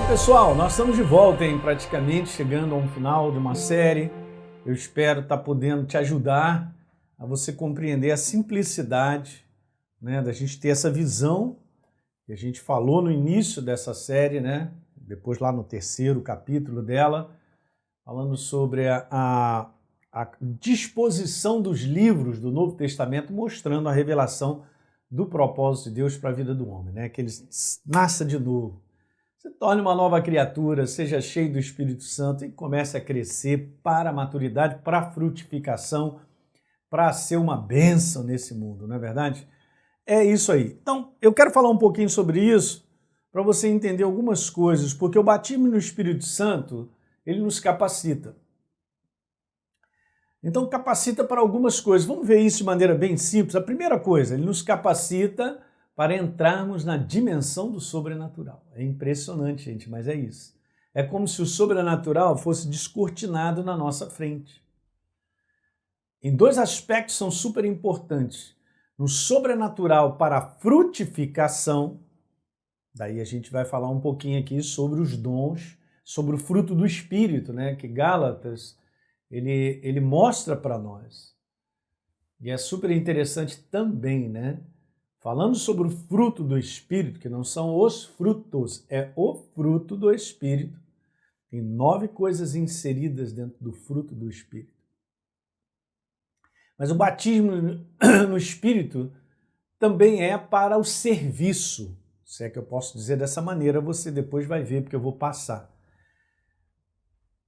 Pessoal, nós estamos de volta, praticamente chegando a um final de uma série. Eu espero estar podendo te ajudar a você compreender a simplicidade, né, da gente ter essa visão que a gente falou no início dessa série, né, depois lá no terceiro capítulo dela, falando sobre a disposição dos livros do Novo Testamento, mostrando a revelação do propósito de Deus para a vida do homem, né, que ele nasça de novo. Se torne uma nova criatura, seja cheio do Espírito Santo e comece a crescer para a maturidade, para a frutificação, para ser uma bênção nesse mundo, não é verdade? É isso aí. Então, eu quero falar um pouquinho sobre isso para você entender algumas coisas, porque o batismo no Espírito Santo, ele nos capacita. Então, capacita para algumas coisas. Vamos ver isso de maneira bem simples. A primeira coisa, ele nos capacita para entrarmos na dimensão do sobrenatural. É impressionante, gente, mas é isso. É como se o sobrenatural fosse descortinado na nossa frente. Em dois aspectos são super importantes. No sobrenatural para a frutificação, daí a gente vai falar um pouquinho aqui sobre os dons, sobre o fruto do Espírito, né? Que Gálatas, ele mostra para nós. E é super interessante também, né? Falando sobre o fruto do Espírito, que não são os frutos, é o fruto do Espírito. Tem 9 coisas inseridas dentro do fruto do Espírito. Mas o batismo no Espírito também é para o serviço. Se é que eu posso dizer dessa maneira, você depois vai ver, porque eu vou passar.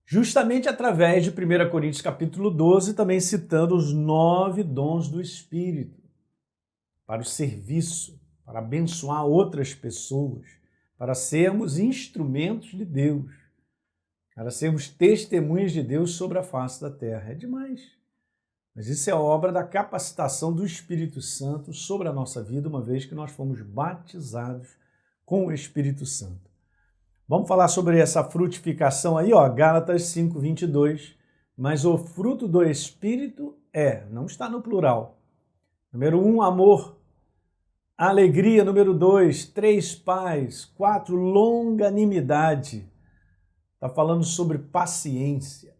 Justamente através de 1 Coríntios capítulo 12, também citando os 9 dons do Espírito. Para o serviço, para abençoar outras pessoas, para sermos instrumentos de Deus, para sermos testemunhas de Deus sobre a face da terra. É demais. Mas isso é obra da capacitação do Espírito Santo sobre a nossa vida, uma vez que nós fomos batizados com o Espírito Santo. Vamos falar sobre essa frutificação aí, ó, Gálatas 5:22. Mas o fruto do Espírito não está no plural. Número 1, amor. Alegria, número 2, 3, paz, 4, longanimidade. Está falando sobre paciência.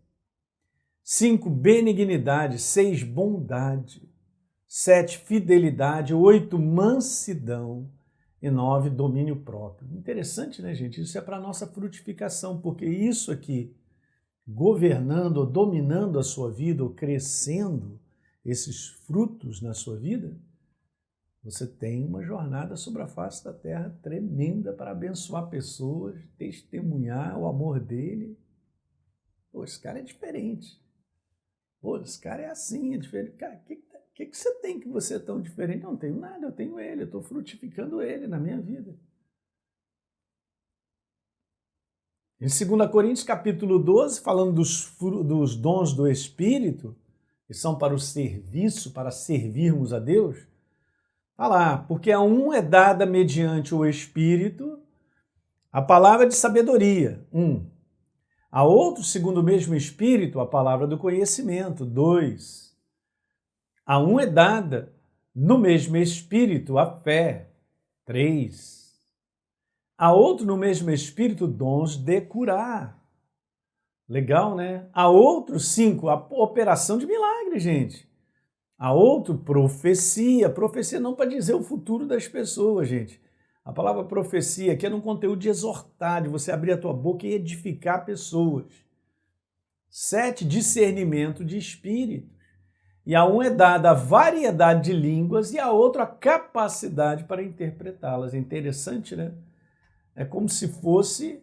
5, benignidade. 6, bondade. 7, fidelidade. 8, mansidão. E 9, domínio próprio. Interessante, né, gente? Isso é para a nossa frutificação, porque isso aqui, governando ou dominando a sua vida, ou crescendo esses frutos na sua vida, você tem uma jornada sobre a face da terra tremenda para abençoar pessoas, testemunhar o amor dele. Pô, esse cara é diferente. Pô, esse cara é assim, é diferente. Cara, o que você tem que você é tão diferente? Não tenho nada, eu tenho ele, eu estou frutificando ele na minha vida. Em 2 Coríntios capítulo 12, falando dos dons do Espírito, que são para o serviço, para servirmos a Deus, olha lá, porque a um é dada mediante o Espírito a palavra de sabedoria, 1. A outro, segundo o mesmo Espírito, a palavra do conhecimento, 2. A um é dada no mesmo Espírito a fé, 3. A outro, no mesmo Espírito, dons de curar. Legal, né? A outro, 5, a operação de milagre, gente. A outro, profecia. Profecia não para dizer o futuro das pessoas, gente. A palavra profecia aqui é um conteúdo de exortar, de você abrir a tua boca e edificar pessoas. 7, discernimento de espíritos. E a um é dada a variedade de línguas e a outro a capacidade para interpretá-las. É interessante, né? É como se fosse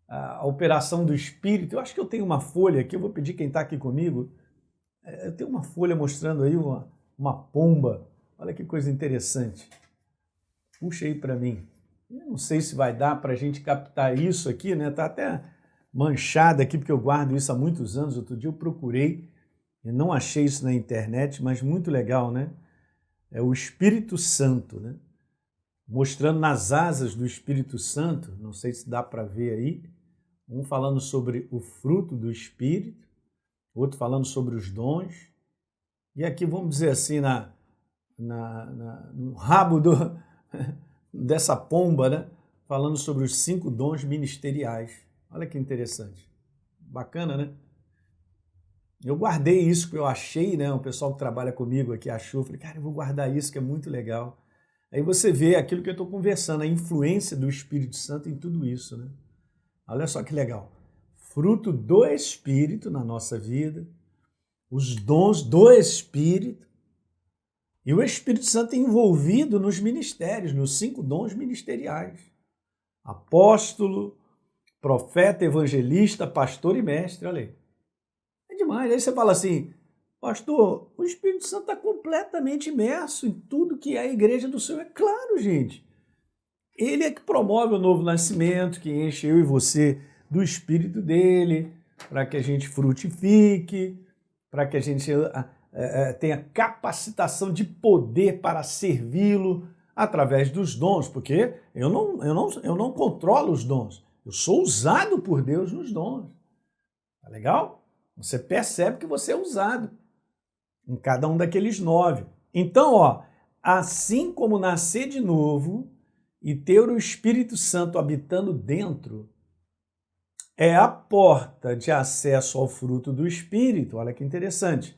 a operação do Espírito. Eu acho que eu tenho uma folha aqui, eu vou pedir quem está aqui comigo. Eu tenho uma folha mostrando aí uma pomba. Olha que coisa interessante. Puxa aí para mim. Eu não sei se vai dar para a gente captar isso aqui, né? Está até manchada aqui, porque eu guardo isso há muitos anos. Outro dia eu procurei e não achei isso na internet, mas muito legal, né? É o Espírito Santo, né? Mostrando nas asas do Espírito Santo, não sei se dá para ver aí, um falando sobre o fruto do Espírito, outro falando sobre os dons, e aqui vamos dizer assim, no rabo dessa pomba, né? falando sobre os 5 dons ministeriais. Olha que interessante. Bacana, né? Eu guardei isso que eu achei, né? O pessoal que trabalha comigo aqui achou. Falei, cara, eu vou guardar isso que é muito legal. Aí você vê aquilo que eu estou conversando, a influência do Espírito Santo em tudo isso, né? Olha só que legal. Fruto do Espírito na nossa vida, os dons do Espírito e o Espírito Santo envolvido nos ministérios, nos 5 dons ministeriais. Apóstolo, profeta, evangelista, pastor e mestre, olha aí. É demais. Aí você fala assim, pastor, o Espírito Santo está completamente imerso em tudo que é a igreja do Senhor. É claro, gente. Ele é que promove o novo nascimento, que enche eu e você do Espírito dele, para que a gente frutifique, para que a gente tenha capacitação de poder para servi-lo através dos dons, porque eu não controlo os dons, eu sou usado por Deus nos dons. Tá legal? Você percebe que você é usado em cada um daqueles 9. Então, ó, assim como nascer de novo e ter o Espírito Santo habitando dentro, é a porta de acesso ao fruto do Espírito. Olha que interessante.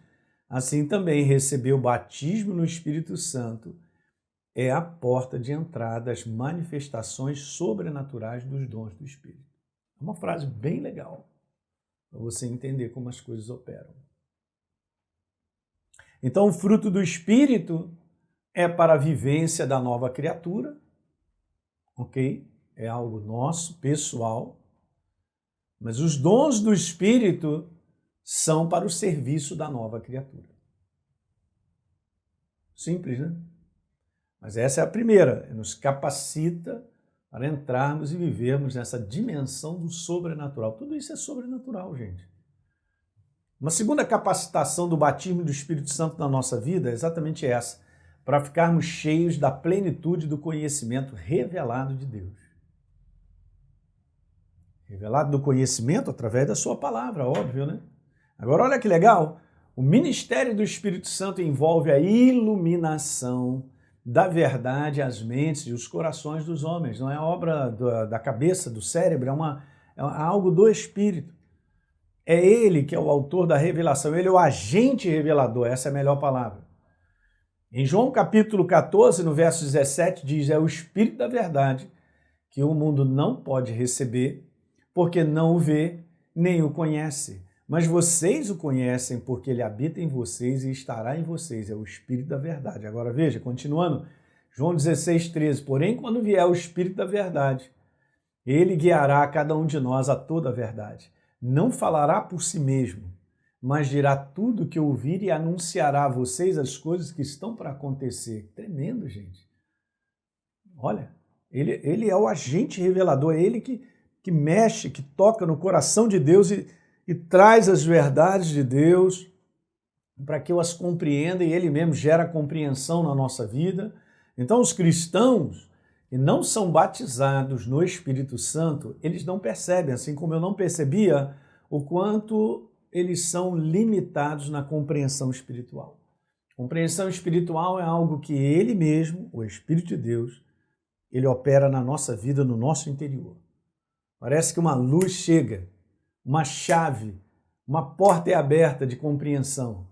Assim também receber o batismo no Espírito Santo é a porta de entrada às manifestações sobrenaturais dos dons do Espírito. É uma frase bem legal para você entender como as coisas operam. Então, o fruto do Espírito é para a vivência da nova criatura, ok? É algo nosso, pessoal. Mas os dons do Espírito são para o serviço da nova criatura. Simples, né? Mas essa é a primeira, nos capacita para entrarmos e vivermos nessa dimensão do sobrenatural. Tudo isso é sobrenatural, gente. Uma segunda capacitação do batismo do Espírito Santo na nossa vida é exatamente essa, para ficarmos cheios da plenitude do conhecimento revelado de Deus. Revelado do conhecimento através da sua palavra, óbvio, né? Agora, olha que legal, o ministério do Espírito Santo envolve a iluminação da verdade às mentes e os corações dos homens. Não é obra da cabeça, do cérebro, é algo do Espírito. É ele que é o autor da revelação, ele é o agente revelador, essa é a melhor palavra. Em João capítulo 14, no verso 17, diz, é o Espírito da verdade que o mundo não pode receber, porque não o vê, nem o conhece. Mas vocês o conhecem, porque ele habita em vocês e estará em vocês. É o Espírito da verdade. Agora veja, continuando, João 16, 13. Porém, quando vier o Espírito da verdade, ele guiará a cada um de nós a toda a verdade. Não falará por si mesmo, mas dirá tudo o que ouvir e anunciará a vocês as coisas que estão para acontecer. Tremendo, gente. Olha, ele é o agente revelador, é ele que mexe, que toca no coração de Deus e traz as verdades de Deus para que eu as compreenda e ele mesmo gera compreensão na nossa vida. Então, os cristãos que não são batizados no Espírito Santo, eles não percebem, assim como eu não percebia o quanto eles são limitados na compreensão espiritual. Compreensão espiritual é algo que ele mesmo, o Espírito de Deus, ele opera na nossa vida, no nosso interior. Parece que uma luz chega, uma chave, uma porta é aberta de compreensão.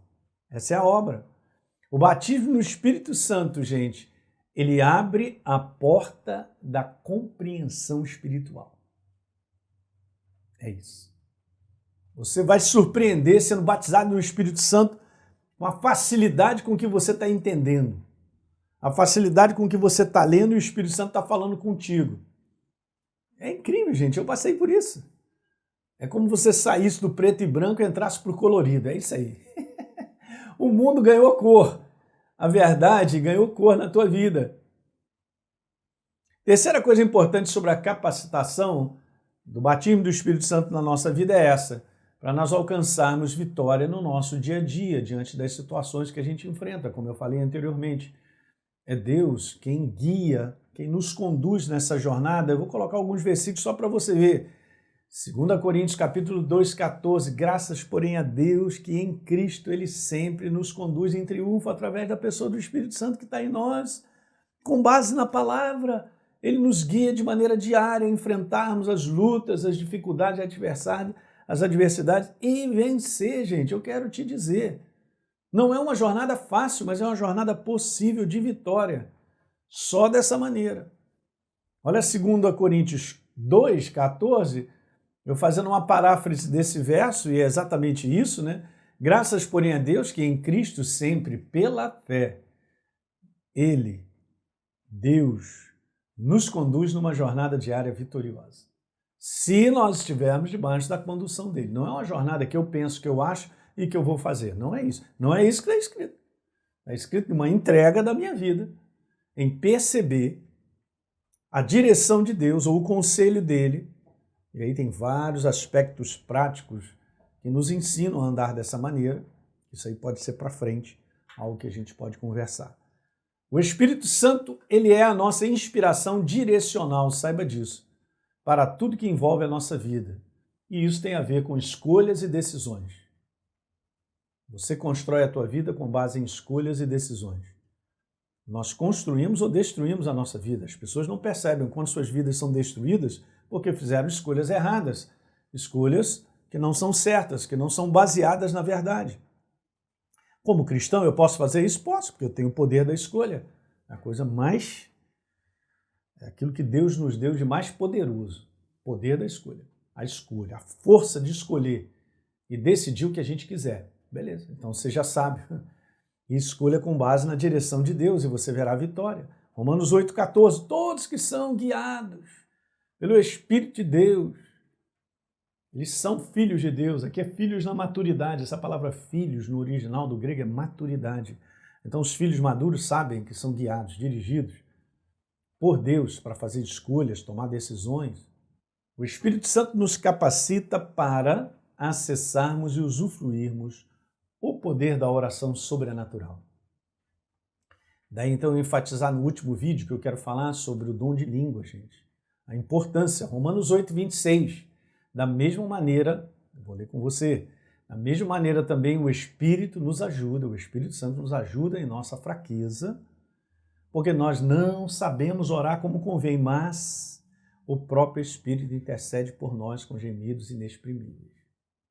Essa é a obra. O batismo no Espírito Santo, gente, ele abre a porta da compreensão espiritual. É isso. Você vai se surpreender sendo batizado no Espírito Santo com a facilidade com que você está entendendo. A facilidade com que você está lendo e o Espírito Santo está falando contigo. É incrível, gente. Eu passei por isso. É como você saísse do preto e branco e entrasse para o colorido. É isso aí. O mundo ganhou cor. A verdade ganhou cor na tua vida. Terceira coisa importante sobre a capacitação do batismo do Espírito Santo na nossa vida é essa, para nós alcançarmos vitória no nosso dia a dia, diante das situações que a gente enfrenta, como eu falei anteriormente. É Deus quem guia, quem nos conduz nessa jornada. Eu vou colocar alguns versículos só para você ver. 2 Coríntios capítulo 2, 14. Graças, porém, a Deus que em Cristo Ele sempre nos conduz em triunfo através da pessoa do Espírito Santo que está em nós, com base na palavra. Ele nos guia de maneira diária a enfrentarmos as lutas, as dificuldades, as adversidades e vencer, gente. Eu quero te dizer, não é uma jornada fácil, mas é uma jornada possível de vitória. Só dessa maneira. Olha 2 Coríntios 2,14, eu fazendo uma paráfrase desse verso, e é exatamente isso, né? Graças, porém, a Deus que em Cristo sempre, pela fé, Ele, Deus, nos conduz numa jornada diária vitoriosa. Se nós estivermos debaixo da condução dele. Não é uma jornada que eu penso, que eu acho e que eu vou fazer. Não é isso. Não é isso que está escrito. Está escrito uma entrega da minha vida em perceber a direção de Deus ou o conselho dele. E aí tem vários aspectos práticos que nos ensinam a andar dessa maneira. Isso aí pode ser para frente, algo que a gente pode conversar. O Espírito Santo, ele é a nossa inspiração direcional, saiba disso, para tudo que envolve a nossa vida. E isso tem a ver com escolhas e decisões. Você constrói a tua vida com base em escolhas e decisões. Nós construímos ou destruímos a nossa vida. As pessoas não percebem quando suas vidas são destruídas porque fizeram escolhas erradas, escolhas que não são certas, que não são baseadas na verdade. Como cristão, eu posso fazer isso? Posso, porque eu tenho o poder da escolha. É a coisa mais... é aquilo que Deus nos deu de mais poderoso. Poder da escolha. A escolha, a força de escolher e decidir o que a gente quiser. Beleza, então você já sabe. E escolha com base na direção de Deus e você verá a vitória. Romanos 8,14. Todos que são guiados pelo Espírito de Deus, eles são filhos de Deus. Aqui é filhos na maturidade. Essa palavra filhos no original do grego é maturidade. Então os filhos maduros sabem que são guiados, dirigidos por Deus para fazer escolhas, tomar decisões. O Espírito Santo nos capacita para acessarmos e usufruirmos o poder da oração sobrenatural. Daí então eu enfatizar no último vídeo que eu quero falar sobre o dom de língua, gente. A importância, Romanos 8,26. Da mesma maneira, eu vou ler com você, da mesma maneira também o Espírito nos ajuda, o Espírito Santo nos ajuda em nossa fraqueza, porque nós não sabemos orar como convém, mas o próprio Espírito intercede por nós com gemidos inexprimíveis.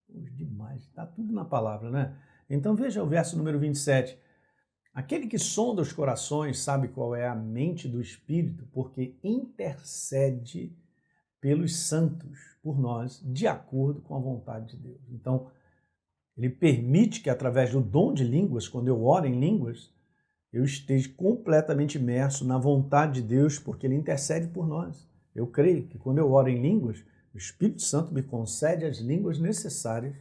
Demais, está tudo na palavra, né? Então veja o verso número 27. Aquele que sonda os corações sabe qual é a mente do Espírito, porque intercede pelos santos, por nós, de acordo com a vontade de Deus. Então, ele permite que através do dom de línguas, quando eu oro em línguas, eu esteja completamente imerso na vontade de Deus, porque ele intercede por nós. Eu creio que quando eu oro em línguas, o Espírito Santo me concede as línguas necessárias,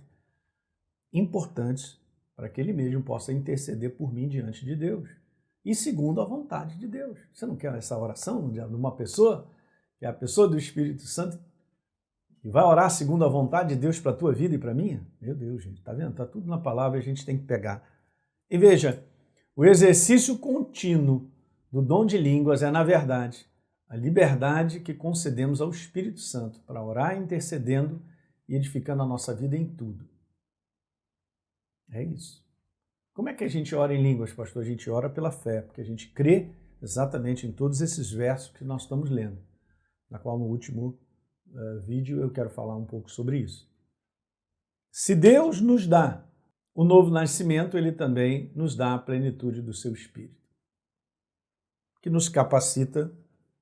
importantes, para que ele mesmo possa interceder por mim diante de Deus. E segundo a vontade de Deus. Você não quer essa oração de uma pessoa, que é a pessoa do Espírito Santo, que vai orar segundo a vontade de Deus para a tua vida e para a minha? Meu Deus, gente, tá vendo? Tá tudo na palavra, a gente tem que pegar. E veja, o exercício contínuo do dom de línguas é, na verdade, a liberdade que concedemos ao Espírito Santo para orar intercedendo e edificando a nossa vida em tudo. É isso. Como é que a gente ora em línguas, pastor? A gente ora pela fé, porque a gente crê exatamente em todos esses versos que nós estamos lendo, na qual no último vídeo eu quero falar um pouco sobre isso. Se Deus nos dá o novo nascimento, ele também nos dá a plenitude do seu Espírito, que nos capacita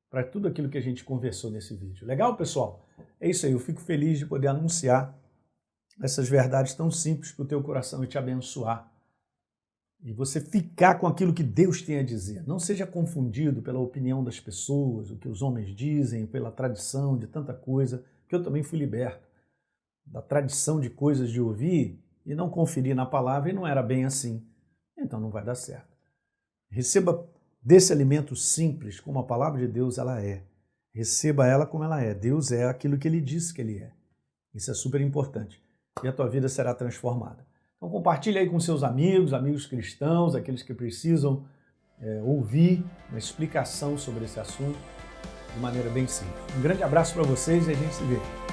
para tudo aquilo que a gente conversou nesse vídeo. Legal, pessoal? É isso aí, eu fico feliz de poder anunciar essas verdades tão simples para o teu coração e te abençoar. E você ficar com aquilo que Deus tem a dizer. Não seja confundido pela opinião das pessoas, o que os homens dizem, pela tradição de tanta coisa, que eu também fui liberto da tradição de coisas de ouvir e não conferir na palavra e não era bem assim. Então não vai dar certo. Receba desse alimento simples, como a palavra de Deus ela é. Receba ela como ela é. Deus é aquilo que ele disse que ele é. Isso é super importante. E a tua vida será transformada. Então compartilhe aí com seus amigos, amigos cristãos, aqueles que precisam ouvir uma explicação sobre esse assunto de maneira bem simples. Um grande abraço para vocês e a gente se vê.